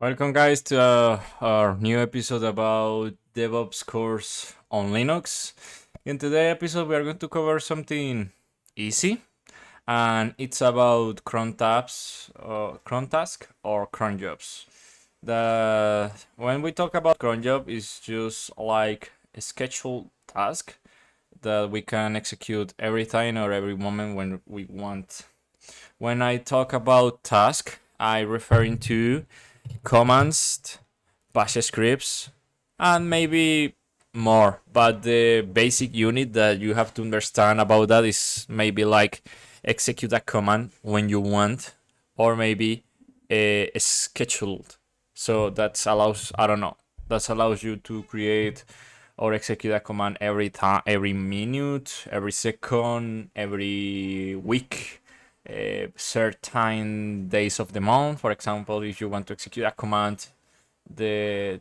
Welcome, guys, to our new episode about Devops course on Linux. In today's episode, we are going to cover something easy, and it's about cron tabs, cron task, or cron jobs. When we talk about cron job, it's just like a scheduled task that we can execute every time or every moment when we want. When I talk about task, I referring to commands, bash scripts, and maybe more. But the basic unit that you have to understand about that is maybe like execute a command when you want, or maybe a scheduled. So that allows, I don't know, that allows you to create or execute a command every time, every minute, every second, every week, certain days of the month. For example, if you want to execute a command the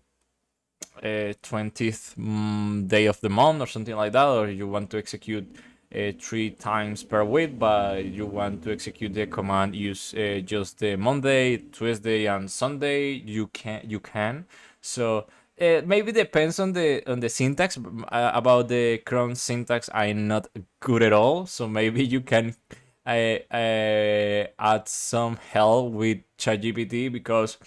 20th day of the month or something like that, or you want to execute 3 times per week, but you want to execute the command use just the Monday, Tuesday, and Sunday, you can. So maybe depends on the syntax. About the cron syntax, I'm not good at all, so maybe you can add some help with ChatGPT, because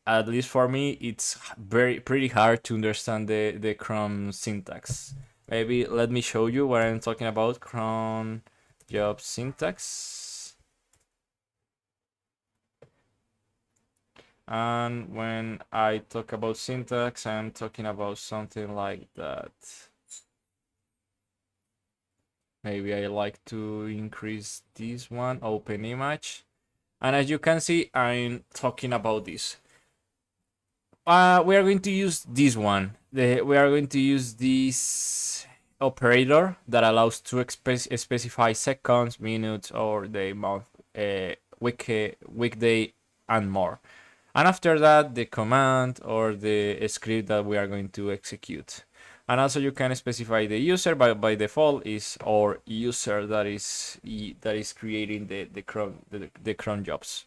at least for me it's pretty hard to understand the cron syntax. Maybe let me show you what I'm talking about. Cron job syntax. And when I talk about syntax, I'm talking about something like that. Maybe I like to increase this one, open image. And as you can see, I'm talking about this. We are going to use this one. We are going to use this operator that allows to specify seconds, minutes, or day, month, weekday, and more. And after that, the command or the script that we are going to execute. And also you can specify the user, but by default is our user that is creating the cron jobs.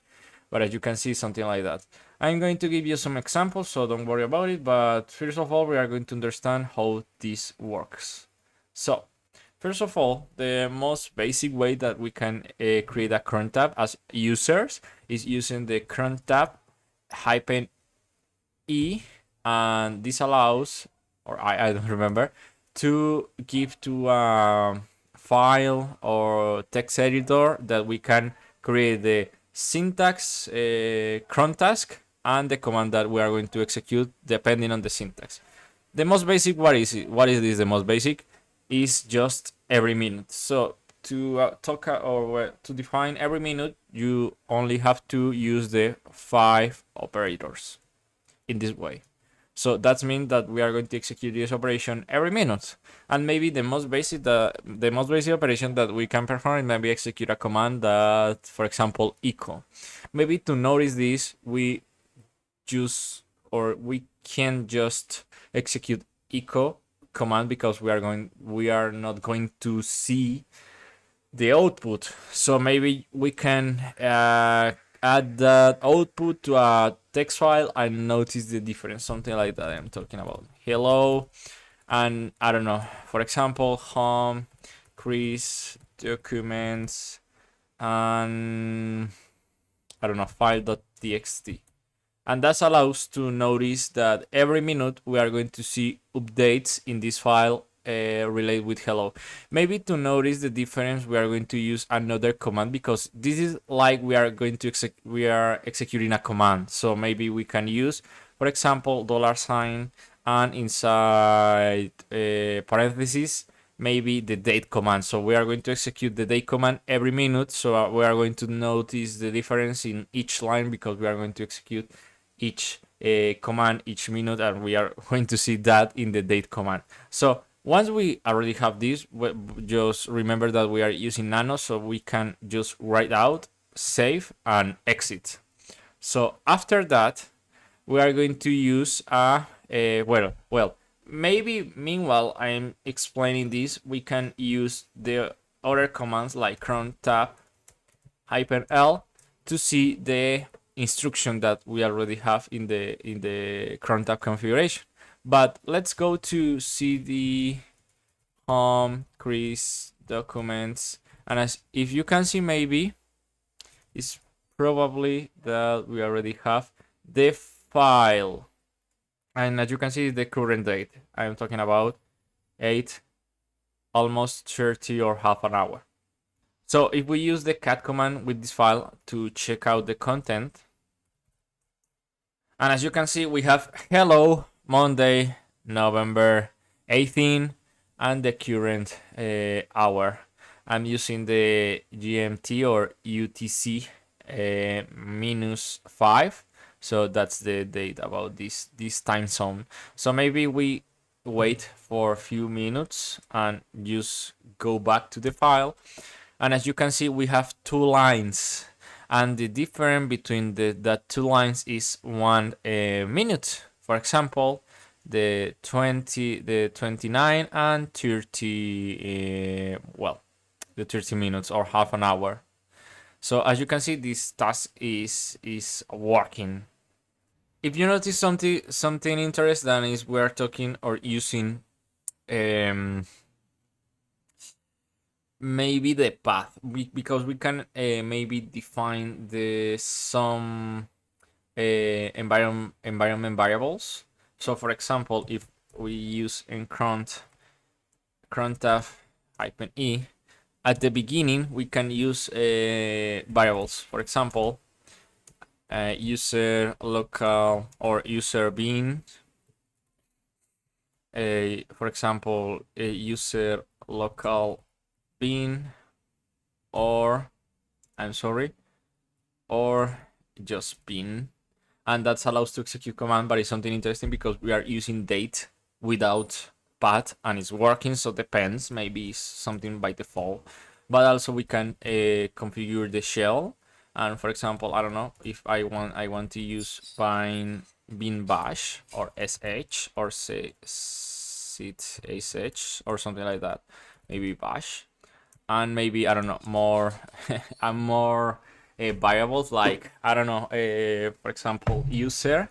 But as you can see, something like that. I'm going to give you some examples, so don't worry about it. But first of all, we are going to understand how this works. So first of all, the most basic way that we can create a cron tab as users is using the cron tab -e, and this allows, or I don't remember, to give to a file or text editor that we can create the syntax cron task and the command that we are going to execute depending on the syntax. The most basic, what is it? What is this? The most basic is just every minute. So to to define every minute, you only have to use the 5 operators in this way. So that means that we are going to execute this operation every minute. And maybe the most basic operation that we can perform is maybe execute a command that, for example, echo. Maybe to notice this, we can just execute echo command, because we are not going to see the output. So maybe we can add that output to a text file and notice the difference, something like that. I'm talking about hello, and I don't know, for example, home, Chris, documents, and I don't know, file.txt. And that allows to notice that every minute we are going to see updates in this file relate with hello. Maybe to notice the difference, we are going to use another command, because this is like we are executing a command. So maybe we can use, for example, $, and inside parentheses maybe the date command. So we are going to execute the date command every minute. So we are going to notice the difference in each line, because we are going to execute each command each minute, and we are going to see that in the date command. So once we already have this, just remember that we are using nano, so we can just write out, save, and exit. So after that, we are going to use maybe meanwhile I'm explaining this, we can use the other commands like cron tab -l to see the instruction that we already have in the cron tab configuration. But let's go to cd home Chris documents, and as if you can see, maybe it's probably that we already have the file, and as you can see, the current date I'm talking about 8 almost 30 or half an hour. So if we use the cat command with this file to check out the content, and as you can see, we have hello Monday, November 18, and the current hour. I'm using the GMT or UTC -5, so that's the date about this time zone. So maybe we wait for a few minutes and just go back to the file, and as you can see, we have 2 lines, and the difference between that 2 lines is 1 minute. For example, the 29 and 30, well, the 30 minutes or half an hour. So as you can see, this task is working. If you notice something interesting, is we're talking or using maybe the path, because we can maybe define some environment variables. So for example, if we use in crontab -e, at the beginning we can use variables. For example, user local or user bean. For example, user local bean, or or just bean, and that allows to execute command. But it's something interesting because we are using date without path, and it's working. So depends, maybe it's something by default, but also we can configure the shell. And for example, I don't know, if I want to use bean bash or sh or say sit sh or something like that, maybe bash, and maybe I don't know, more more variables, like I don't know, for example, user,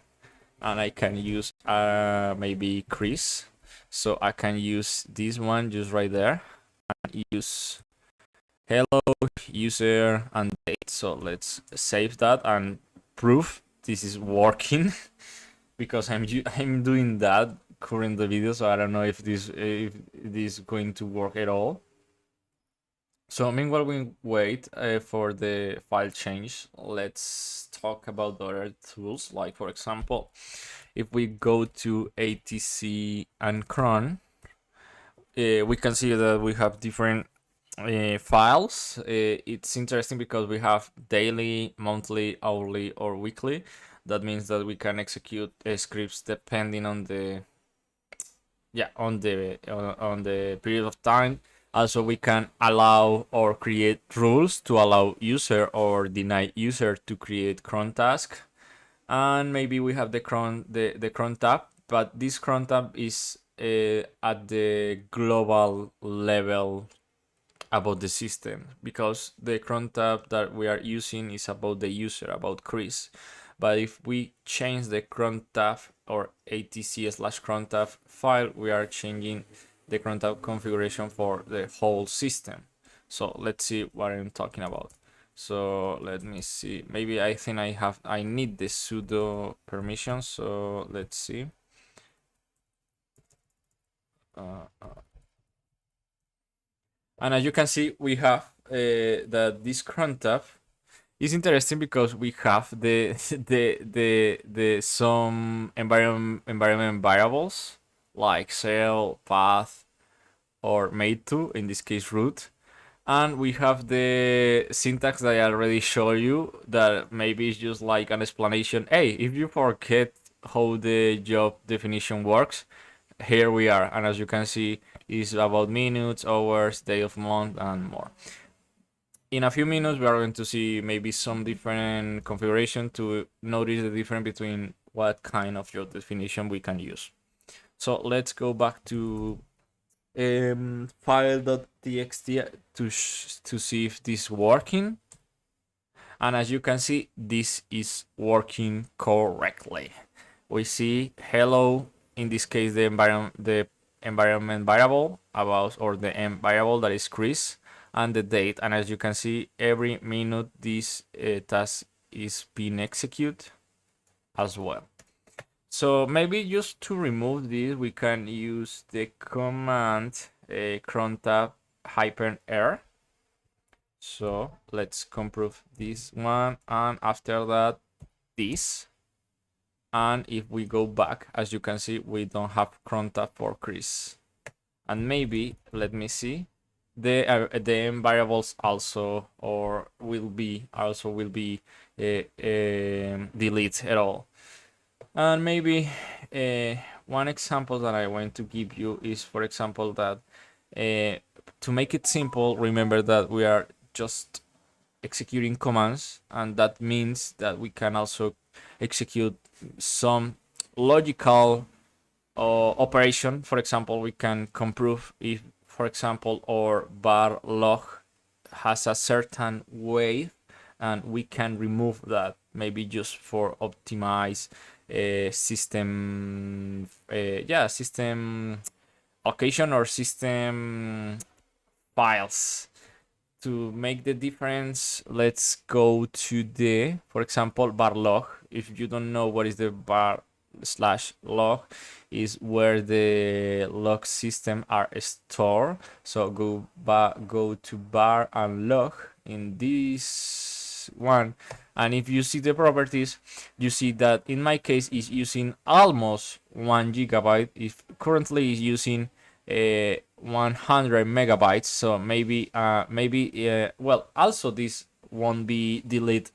and I can use maybe Chris. So I can use this one just right there and use hello user and date. So let's save that and prove this is working because I'm doing that current the video, so I don't know if this is going to work at all. So meanwhile we wait for the file change, let's talk about the other tools. Like for example, if we go to ATC and cron, we can see that we have different files. It's interesting because we have daily, monthly, hourly, or weekly. That means that we can execute scripts depending on the on the period of time. Also, we can allow or create rules to allow user or deny user to create cron task. And maybe we have the cron tab, but this cron tab is at the global level about the system, because the cron tab that we are using is about the user, about Chris. But if we change the cron tab or atc/cron tab file, we are changing the cron tab configuration for the whole system. So let's see what I'm talking about. So let me see. Maybe I think I need the sudo permission. So let's see. And as you can see, we have that this cron tab is interesting because we have the some environment variables like cell, path, or made to, in this case root. And we have the syntax that I already showed you, that maybe it's just like an explanation. Hey, if you forget how the job definition works, here we are. And as you can see, it's about minutes, hours, day of month, and more. In a few minutes, we are going to see maybe some different configuration to notice the difference between what kind of job definition we can use. So let's go back to file.txt to see if this is working. And as you can see, this is working correctly. We see hello, in this case the environment variable about, or the env variable, that is Chris, and the date. And as you can see, every minute this task is being executed as well. So maybe just to remove this, we can use the command crontab -r. So let's compute this one, and after that this. And if we go back, as you can see, we don't have crontab for Chris. And maybe, let me see, the env variables also will be delete at all. And maybe one example that I want to give you is, for example, that to make it simple, remember that we are just executing commands, and that means that we can also execute some logical operation. For example, we can compute if, for example, our var log has a certain weight, and we can remove that, maybe just for optimize system system allocation or system files. To make the difference, let's go to the, for example, var log. If you don't know what is the var/log, is where the log system are stored. So go to var and log in this one, and if you see the properties, you see that in my case is using almost 1 gigabyte. If currently is using 100 megabytes, so maybe well, also this won't be deleted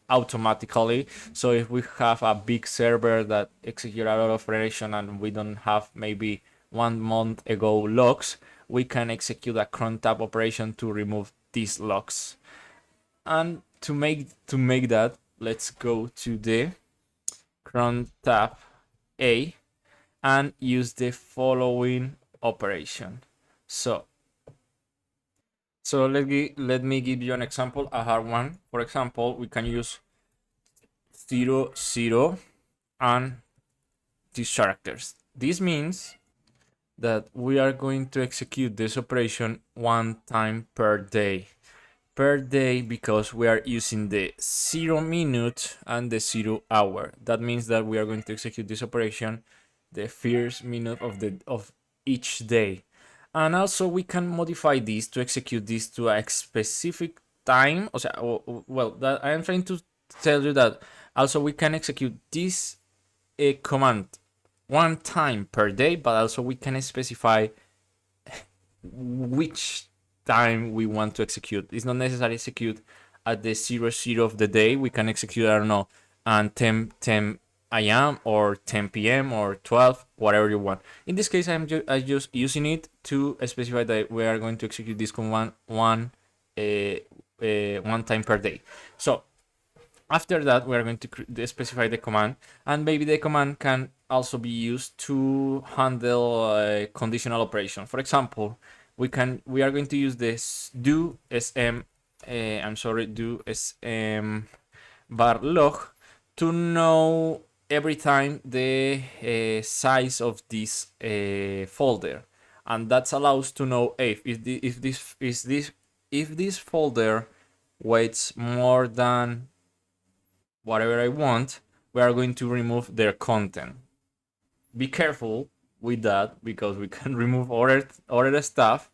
automatically. So if we have a big server that execute a lot of operation and we don't have maybe 1 month ago logs, we can execute a cron tab operation to remove these logs. And to make that, let's go to the cron tab A and use the following operation. So let me give you an example, a hard one. For example, we can use 0, 0 and these characters. This means that we are going to execute this operation 1 time per day. Per day, because we are using the 0 minute and the 0 hour. That means that we are going to execute this operation the first minute of each day. And also we can modify this to execute this to a specific time. Well, that I am trying to tell you that also we can execute this command 1 time per day, but also we can specify which time we want to execute. It's not necessary execute at the 00 of the day. We can execute, I don't know, and 10 a.m. or 10 p.m. or 12, whatever you want. In this case, I'm just using it to specify that we are going to execute this command one time per day. So after that, we are going to specify the command, and maybe the command can also be used to handle conditional operation. For example, we are going to use this do sm var log to know every time the size of this folder, and that allows to know if this folder weighs more than whatever I want, we are going to remove their content. Be careful with that, because we can remove other stuff,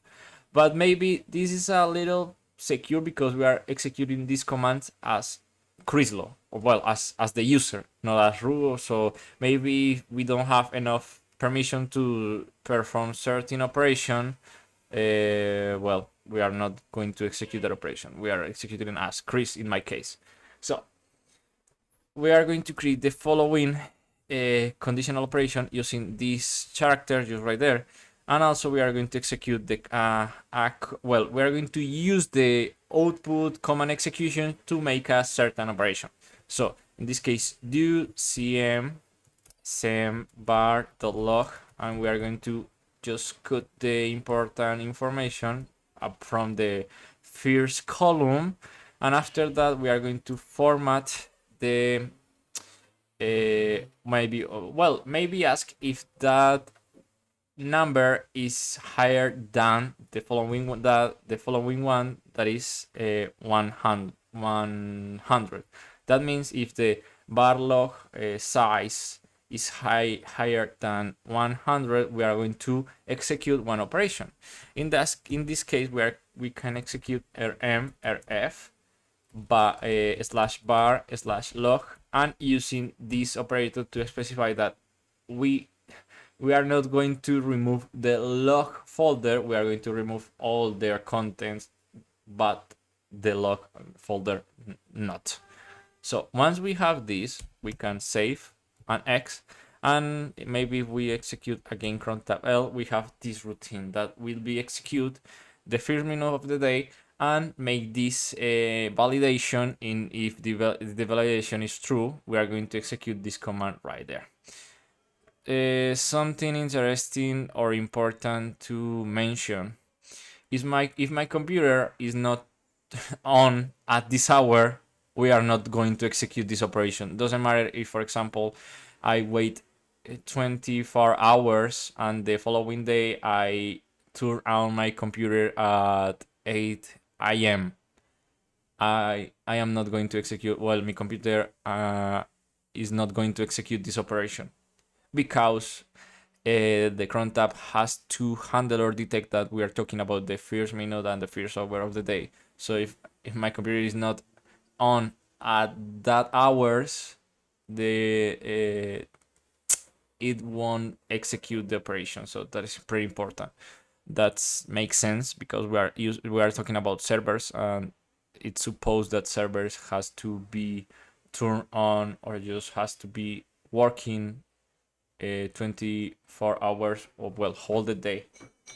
but maybe this is a little secure because we are executing these commands as Crislo, or well, as the user, not as root. So maybe we don't have enough permission to perform certain operation. Well, we are not going to execute that operation. We are executing as Chris in my case. So we are going to create the following conditional operation using this character just right there, and also we are going to execute the we are going to use the output command execution to make a certain operation. So in this case, do cm sem var.log, and we are going to just cut the important information up from the first column, And after that, we are going to format the maybe ask if that number is higher than the following one, that is 100. That means if the var log size is higher than 100, we are going to execute one operation. In this case, we can execute rm rf slash var slash log, and using this operator to specify that we are not going to remove the log folder, we are going to remove all their contents, but the log folder not. So once we have this, we can save an X, and maybe if we execute again cron tab L, we have this routine that will be execute the first minute of the day and make this validation. In if the validation is true, we are going to execute this command right there. Something interesting or important to mention is if my computer is not on at this hour, we are not going to execute this operation. Doesn't matter if, for example, I wait 24 hours and the following day I turn on my computer at 8 a.m. I am not going to execute, well, my computer is not going to execute this operation, because the cron tab has to handle or detect that we are talking about the first minute and the first hour of the day. So if my computer is not on at that hours, it won't execute the operation. So that is pretty important. That makes sense because we are talking about servers, and it's supposed that servers has to be turned on or just has to be working 24 hours or, well, whole the day.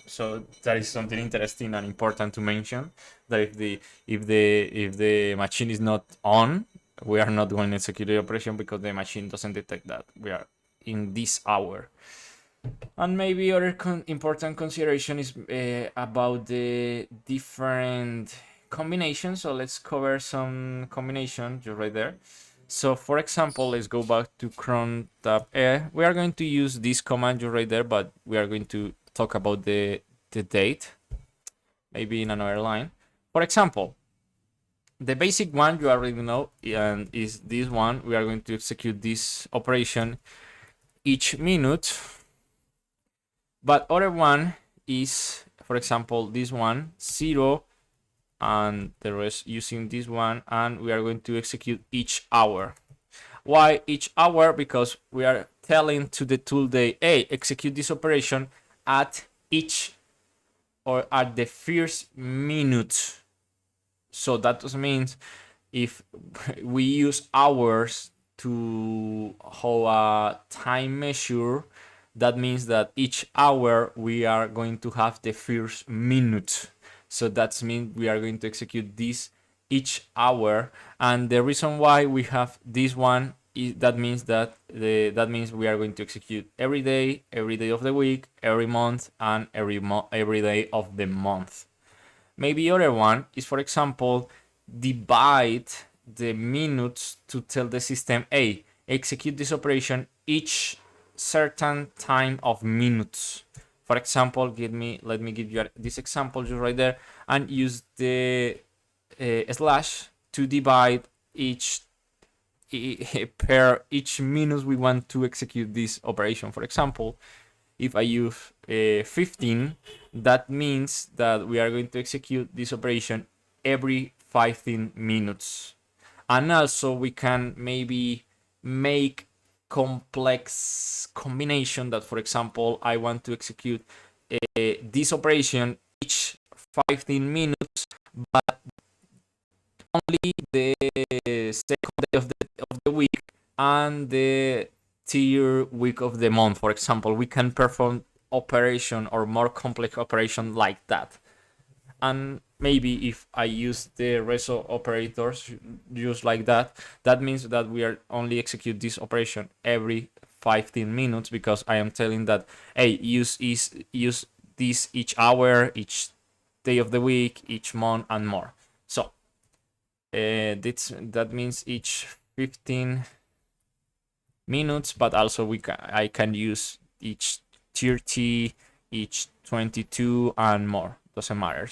So that is something interesting and important to mention, that if the machine is not on, we are not going to execute the operation because the machine doesn't detect that we are in this hour. And maybe other important consideration is about the different combinations. So let's cover some combinations just right there. So for example, let's go back to cron tab E. We are going to use this command just right there, but we are going to talk about the date, maybe in another line. For example, the basic one you already know, and is this one. We are going to execute this operation each minute. But other one is, for example, this one, 0, and the rest using this one, and we are going to execute each hour. Why each hour? Because we are telling to the tool day, hey, execute this operation at each or at the first minute. So that just means if we use hours to hold a time measure, that means that each hour we are going to have the first minute. So that means we are going to execute this each hour. And the reason why we have this one is that means we are going to execute every day of the week, every month, and every day of the month. Maybe other one is, for example, divide the minutes to tell the system, hey, execute this operation each certain time of minutes. For example, let me give you this example just right there, and use the slash to divide each minute we want to execute this operation. For example, if I use 15, that means that we are going to execute this operation every 15 minutes. And also we can maybe make complex combination that, for example, I want to execute this operation each 15 minutes, but only the second day of the week and the third week of the month. For example, we can perform operation or more complex operation like that. And maybe if I use the reso operators just like that, that means that we are only execute this operation every 15 minutes, because I am telling that, hey, use this each hour, each day of the week, each month, and more. So that means each 15 minutes, but also I can use each 30, each 22, and more. Doesn't matter.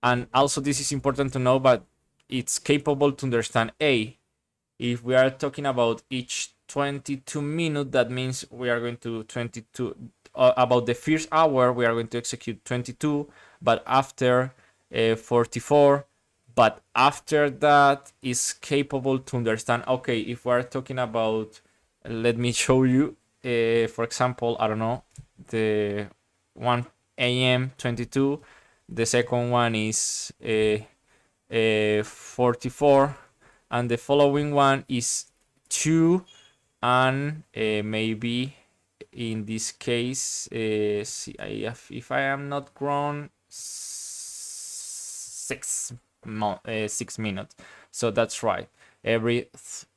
And also this is important to know, but it's capable to understand if we are talking about each 22 minutes, that means we are going to 22 about the first hour we are going to execute 22, but after 44, but after that is capable to understand, okay, if we are talking about, let me show you, for example, I don't know, the 1 a.m. 22, the second one is 44, and the following one is 2, and maybe in this case, if I am not wrong, 6 minutes. So that's right, every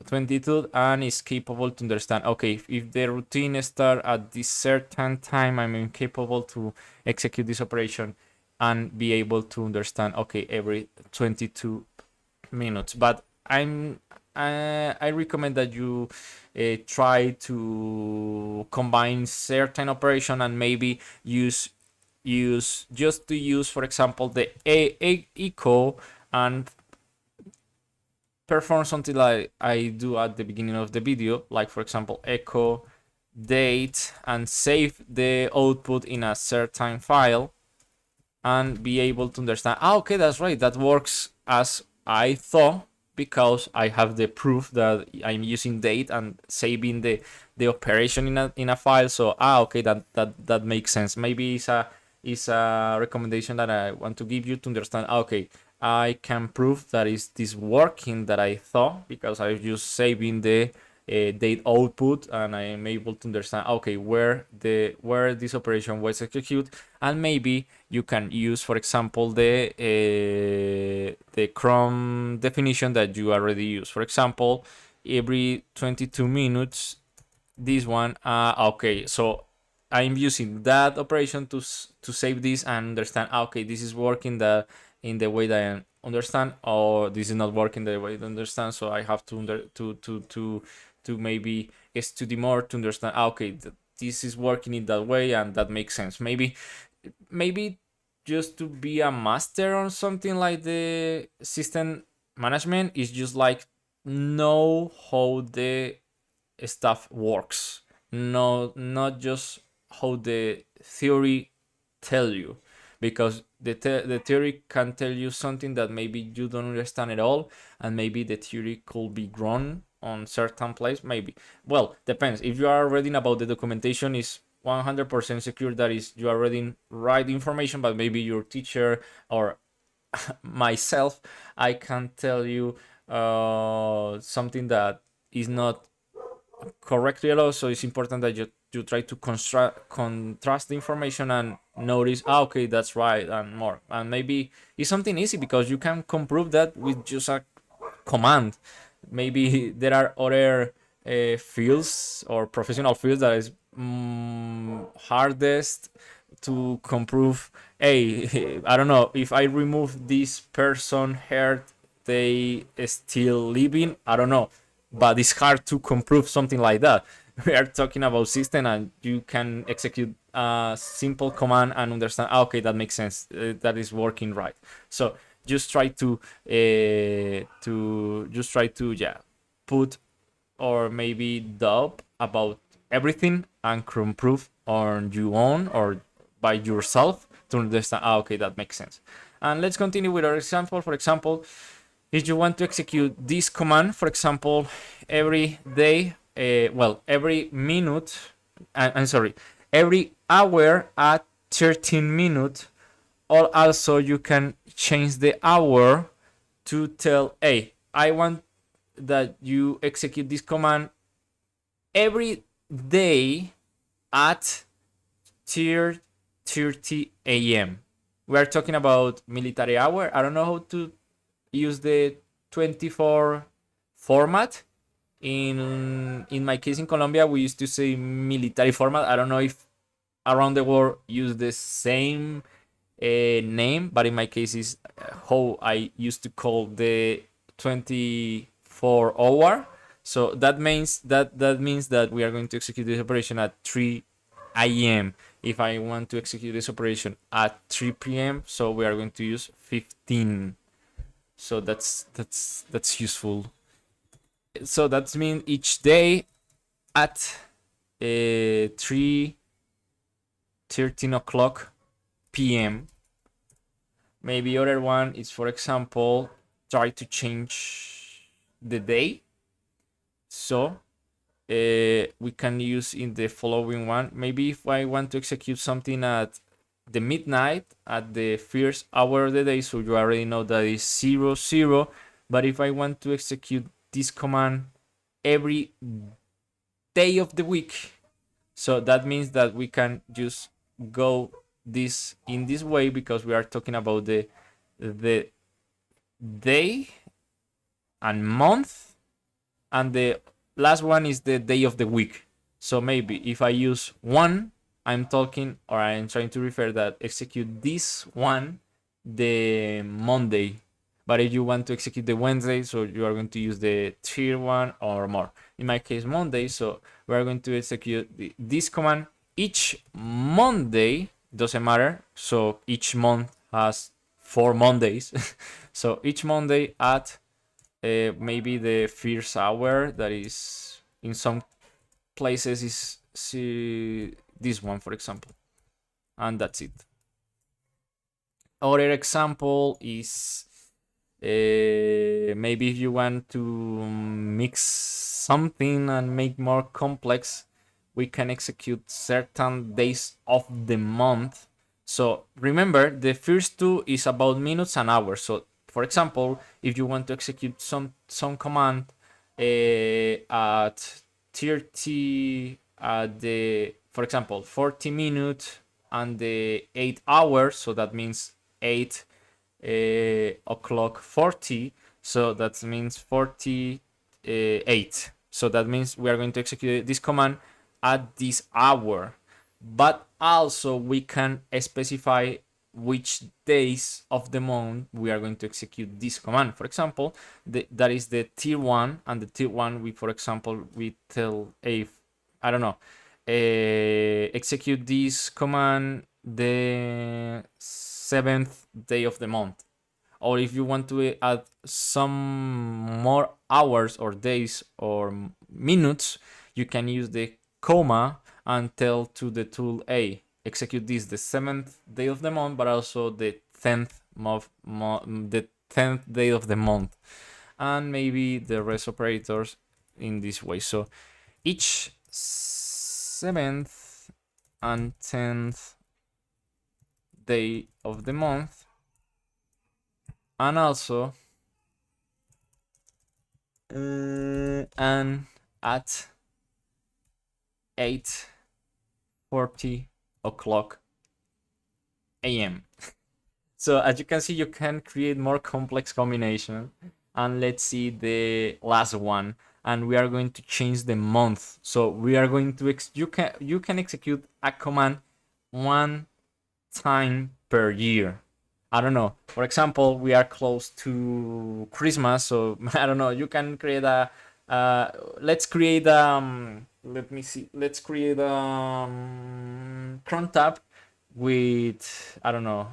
22, and is capable to understand, okay, if the routine start at this certain time, I'm incapable to execute this operation and be able to understand, okay, every 22 minutes. But I recommend that you try to combine certain operation and maybe use for example, the echo and perform something like I do at the beginning of the video, like for example echo date, and save the output in a certain file and be able to understand, okay, that's right, that works as I thought, because I have the proof that I'm using date and saving the operation in a file. So okay, that makes sense. Maybe it's a recommendation that I want to give you to understand, okay, I can prove that is this working that I thought, because I just saving the date output, and I am able to understand, okay, where this operation was executed. And maybe you can use, for example, the Chrome definition that you already use. For example, every 22 minutes, this one. Okay, so I'm using that operation to save this and understand, okay, this is working in the way that I understand, or this is not working the way I understand. So I have to maybe study more to understand, okay, this is working in that way, and that makes sense. Maybe just to be a master on something like the system management is just like know how the stuff works. No, not just how the theory tell you, because the theory can tell you something that maybe you don't understand at all, and maybe the theory could be wrong on certain place. Maybe, well, depends. If you are reading about the documentation, is 100% secure that is you are reading right information, but maybe your teacher or myself, I can tell you something that is not correctly at all. So it's important that you try to contrast the information and notice, okay, that's right, and more. And maybe it's something easy, because you can comprove that with just a command. Maybe there are other fields or professional fields that is hardest to comprove. Hey, I don't know, if I remove this person hair, they still living, I don't know, but it's hard to comprove something like that. We are talking about system, and you can execute a simple command and understand, okay, that makes sense, that is working right. So just try to yeah, put or maybe dub about everything and improve on your own or by yourself to understand, okay, that makes sense. And let's continue with our example. For example, if you want to execute this command, for example, every day, every minute, I'm sorry, every hour at 13 minutes, or also you can change the hour to tell, hey, I want that you execute this command every day at 30 a.m. We are talking about military hour. I don't know how to use the 24 format. In my case in Colombia, we used to say military format. I don't know if around the world use the same name, but in my case is how I used to call the 24 hour. So that means that we are going to execute this operation at 3 a.m. If I want to execute this operation at 3 p.m., so we are going to use 15. So that's useful. So that means each day at 3:13 o'clock p.m. Maybe other one is, for example, try to change the day. So we can use in the following one. Maybe if I want to execute something at the midnight, at the first hour of the day, so you already know that is 00. But if I want to execute this command every day of the week, so that means that we can just go this in this way, because we are talking about the day and month, and the last one is the day of the week. So maybe if I use one, I'm talking, or I'm trying to refer that execute this one the Monday. But if you want to execute the Wednesday, so you are going to use the tier one or more. In my case, Monday, so we are going to execute this command each Monday. Doesn't matter. So each month has 4 Mondays. So each Monday at maybe the first hour, that is in some places is this one, for example, and that's it. Other example is maybe if you want to mix something and make more complex, we can execute certain days of the month. So remember, the first two is about minutes and hours. So for example, if you want to execute some command at 30 at the, for example, 40 minutes and the 8 hours, so that means 8 o'clock 40, so that means 48. So that means we are going to execute this command at this hour. But also we can specify which days of the month we are going to execute this command. For example, that is the tier 1, and the tier 1 we, for example, we tell if, I don't know, execute this command the 7th day of the month. Or if you want to add some more hours or days or minutes, you can use the comma and tell to the tool, A, execute this the 7th day of the month, but also the 10th day of the month, and maybe the rest operators in this way. So each 7th and 10th day of the month, and also and at 8:40 o'clock a.m. So as you can see, you can create more complex combination. And let's see the last one, and we are going to change the month. So we are going to you can execute a command one time per year. I don't know. For example, we are close to Christmas, so I don't know. You can create a let's create let me see. Let's create a cron tab with, I don't know,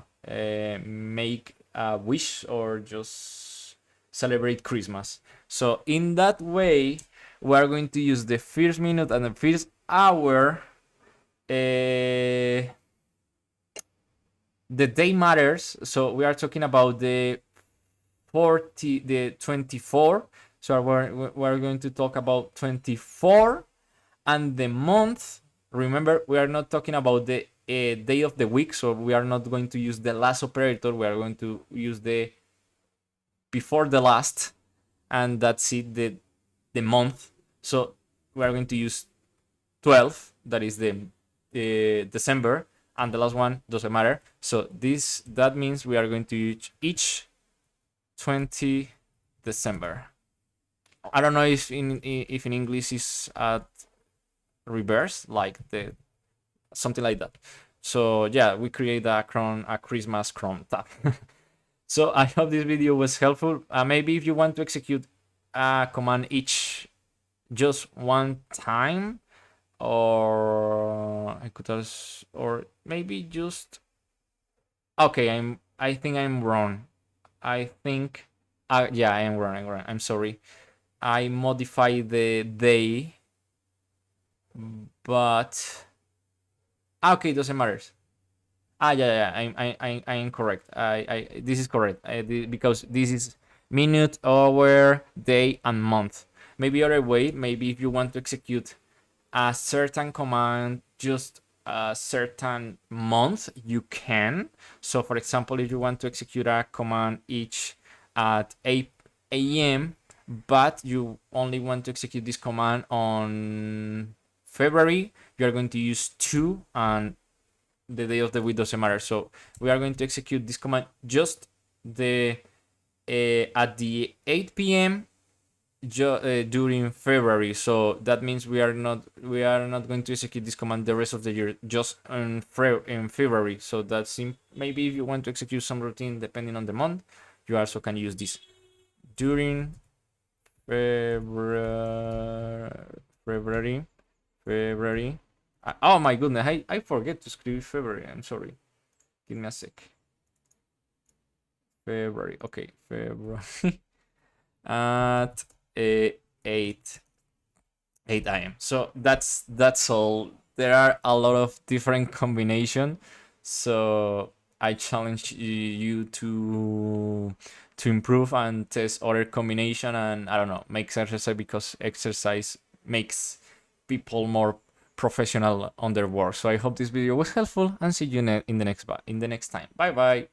make a wish or just celebrate Christmas. So in that way, we are going to use the first minute and the first hour. The day matters, so we are talking about the 24. So we're going to talk about 24, and the month. Remember, we are not talking about the day of the week, so we are not going to use the last operator. We are going to use the before the last, and that's it, the month. So we are going to use 12, that is the December, and the last one doesn't matter. So that means we are going to use each 20 December. I don't know if in English is at reverse, like something like that. So yeah, we create a Christmas cron tab. So I hope this video was helpful. Maybe if you want to execute a command each just one time, or I could also, or maybe just, okay, I think I'm wrong. I think, yeah, I am wrong. I'm sorry. I modify the day, but okay, it doesn't matter. Yeah. I'm correct. This is correct. Because this is minute, hour, day, and month. Maybe other way. Maybe if you want to execute a certain command just a certain month, you can. So for example, if you want to execute a command each at 8 a.m., but you only want to execute this command on February, you are going to use 2, and the day of the week doesn't matter. So we are going to execute this command just the at the 8 p.m. During February. So that means we are not going to execute this command the rest of the year, just in February. So that's maybe if you want to execute some routine depending on the month, you also can use this during February. Oh my goodness, I forget to script February. I'm sorry. Give me a sec. February. Okay, February at 8 a.m. So that's all. There are a lot of different combination. So I challenge you to improve and test other combination, and I don't know, make exercise, because exercise makes people more professional on their work. So I hope this video was helpful, and see you in the next time. Bye bye.